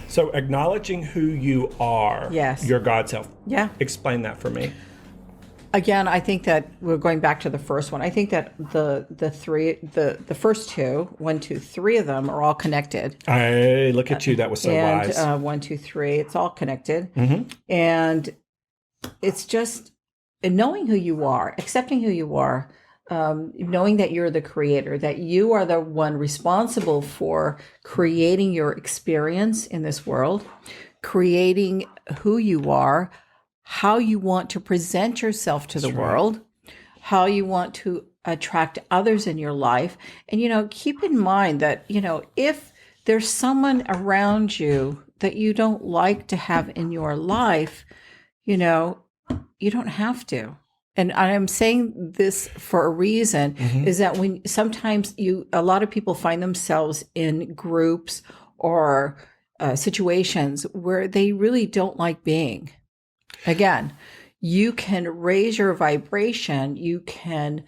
So acknowledging who you are, Yes. your God self. Yeah. Explain that for me. Again, I think that we're going back to the first one. I think that the first two, one, two, three of them are all connected. Hey, look at you. That was so And wise. one, two, three, it's all connected. And it's just knowing who you are, accepting who you are, knowing that you're the creator, that you are the one responsible for creating your experience in this world, creating who you are, how you want to present yourself to the world, how you want to attract others in your life. And, keep in mind that, if there's someone around you that you don't like to have in your life, you don't have to. And I'm saying this for a reason, is that when sometimes a lot of people find themselves in groups or situations where they really don't like being. Again, you can raise your vibration, you can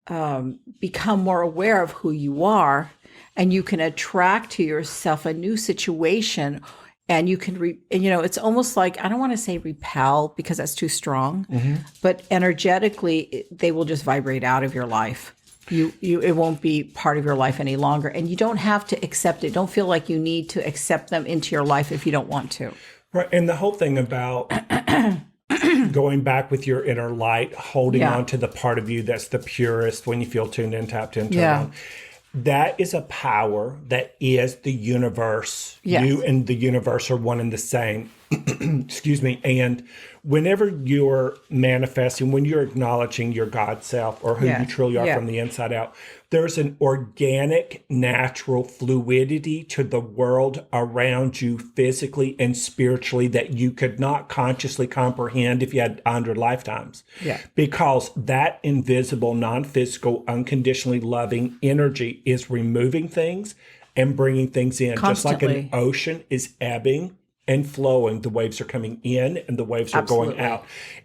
become more aware of who you are, and you can attract to yourself a new situation. And you can, it's almost like, I don't want to say repel because that's too strong, but energetically, they will just vibrate out of your life. It won't be part of your life any longer. And you don't have to accept it. Don't feel like you need to accept them into your life if you don't want to. Right. And the whole thing about going back with your inner light, holding on to the part of you that's the purest when you feel tuned in, tapped in, turned on. That is a power that is the universe. Yes. You and the universe are one and the same. Excuse me. And whenever you're manifesting, when you're acknowledging your God self or who you truly are from the inside out, there's an organic, natural fluidity to the world around you physically and spiritually that you could not consciously comprehend if you had 100 lifetimes. Yeah. Because that invisible, non-physical, unconditionally loving energy is removing things and bringing things in. Constantly. Just like an ocean is ebbing and flowing, the waves are coming in and the waves are going out.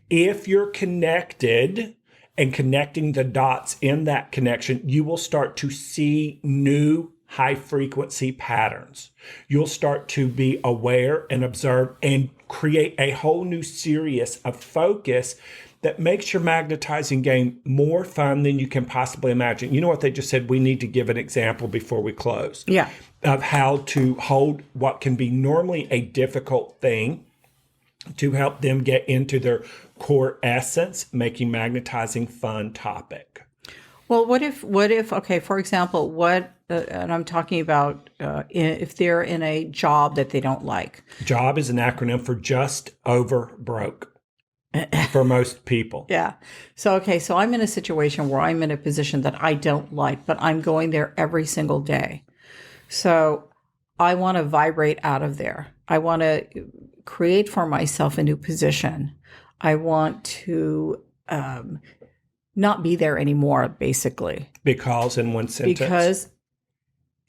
If you're connected and connecting the dots in that connection, you will start to see new high frequency patterns. You'll start to be aware and observe and create a whole new series of focus that makes your magnetizing game more fun than you can possibly imagine. You know what they just said? We need to give an example before we close. Yeah. Of how to hold what can be normally a difficult thing to help them get into their core essence, making magnetizing fun topic. Well, what if, okay, for example, and I'm talking about if they're in a job that they don't like. JOB is an acronym for just over broke for most people. Yeah. So I'm in a situation where I'm in a position that I don't like, but I'm going there every single day. So I want to vibrate out of there. I want to create for myself a new position. I want to not be there anymore, basically. Because in one sentence. Because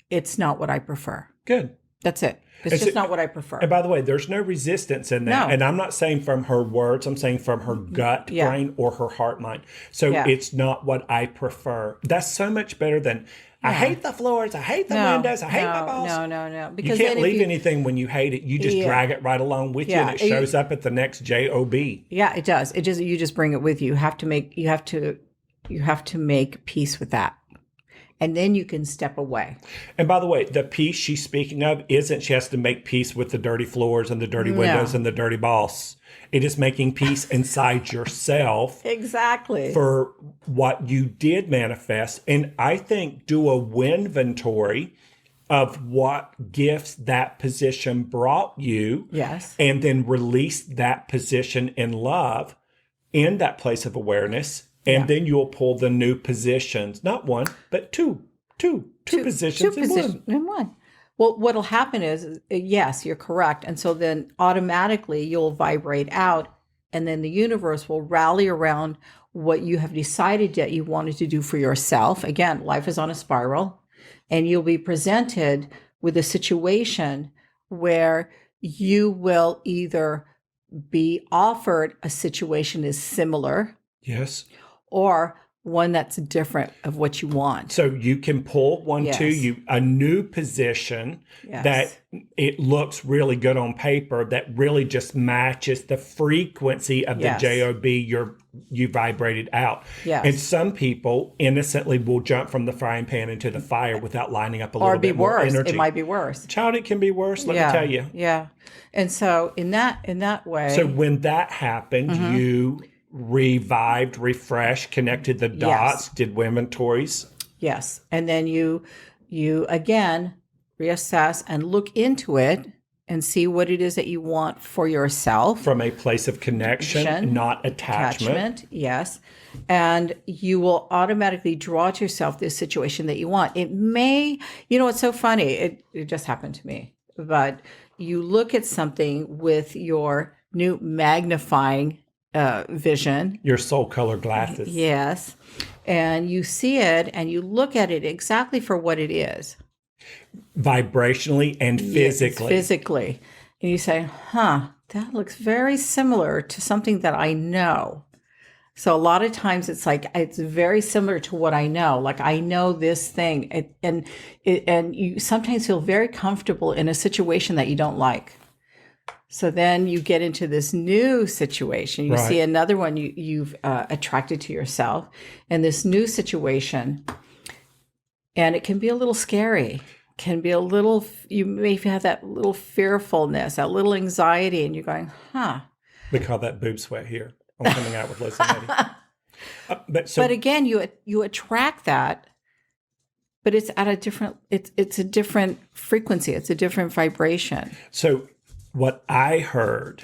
it's not what I prefer. Good. That's it. It's just not what I prefer. And by the way, there's no resistance in that. No. And I'm not saying from her words, I'm saying from her gut brain or her heart mind. So it's not what I prefer. That's so much better than I hate the floors, I hate the windows, I hate my boss. No. Because you can't leave anything when you hate it. You just drag it right along with you, and it shows up at the next job. Yeah, it does. You just bring it with you. You have to make peace with that. And then you can step away. And by the way, the peace she's speaking of isn't she has to make peace with the dirty floors and the dirty windows and the dirty boss. It is making peace inside yourself. Exactly. For what you did manifest. And I think do a win-ventory of what gifts that position brought you. Yes. And then release that position in love in that place of awareness. And then you'll pull the new positions, not one, but two positions in one. Well, what'll happen is, yes, you're correct. And so then automatically you'll vibrate out, and then the universe will rally around what you have decided that you wanted to do for yourself. Again, life is on a spiral, and you'll be presented with a situation where you will either be offered a situation is similar. Yes. Or one that's different of what you want. So you can pull one, Yes. a new position Yes. that it looks really good on paper that really just matches the frequency of Yes. the JOB you vibrated out. Yes. And some people innocently will jump from the frying pan into the fire without lining up a little bit more worse. energy. It might be worse. Child, it can be worse, let me tell you. Yeah. And so in that way. So when that happened, you revived, refreshed, connected the dots, did inventories. Yes. And then you again reassess and look into it and see what it is that you want for yourself. From a place of connection, not attachment. Yes. And you will automatically draw to yourself this situation that you want. It may, it's so funny. It just happened to me. But you look at something with your new magnifying vision. Your soul color glasses. Yes. And you see it and you look at it exactly for what it is. Vibrationally and physically. Physically. And you say, that looks very similar to something that I know. So a lot of times it's very similar to what I know. Like I know this thing. And you sometimes feel very comfortable in a situation that you don't like. So then you get into this new situation. You see another one you've attracted to yourself and this new situation. And it can be a little scary. Can be a little, you may have that little fearfulness, that little anxiety, and you're going, We call that boob sweat here. I'm coming out with Liz and Eddie. But again, you attract that, but it's at a different, it's a different frequency. It's a different vibration. So what I heard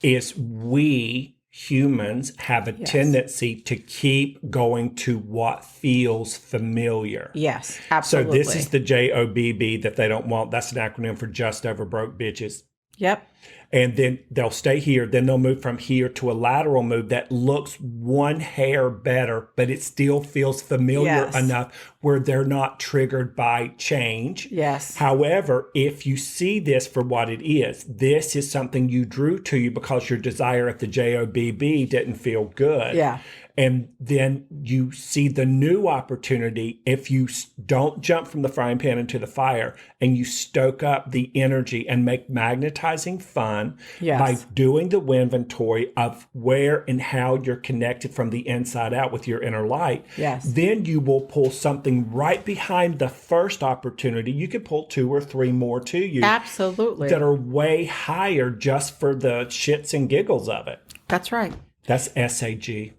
is we humans have a tendency to keep going to what feels familiar. Yes, absolutely. So this is the JOBB that they don't want. That's an acronym for just over broke bitches. Yep. And then they'll stay here. Then they'll move from here to a lateral move that looks one hair better, but it still feels familiar enough where they're not triggered by change. Yes. However, if you see this for what it is, this is something you drew to you because your desire at the JOBB didn't feel good. Yeah. And then you see the new opportunity if you don't jump from the frying pan into the fire and you stoke up the energy and make magnetizing fun by doing the inventory of where and how you're connected from the inside out with your inner light. Yes. Then you will pull something right behind the first opportunity. You could pull 2 or 3 more to you. Absolutely. That are way higher just for the shits and giggles of it. That's right. That's SAG.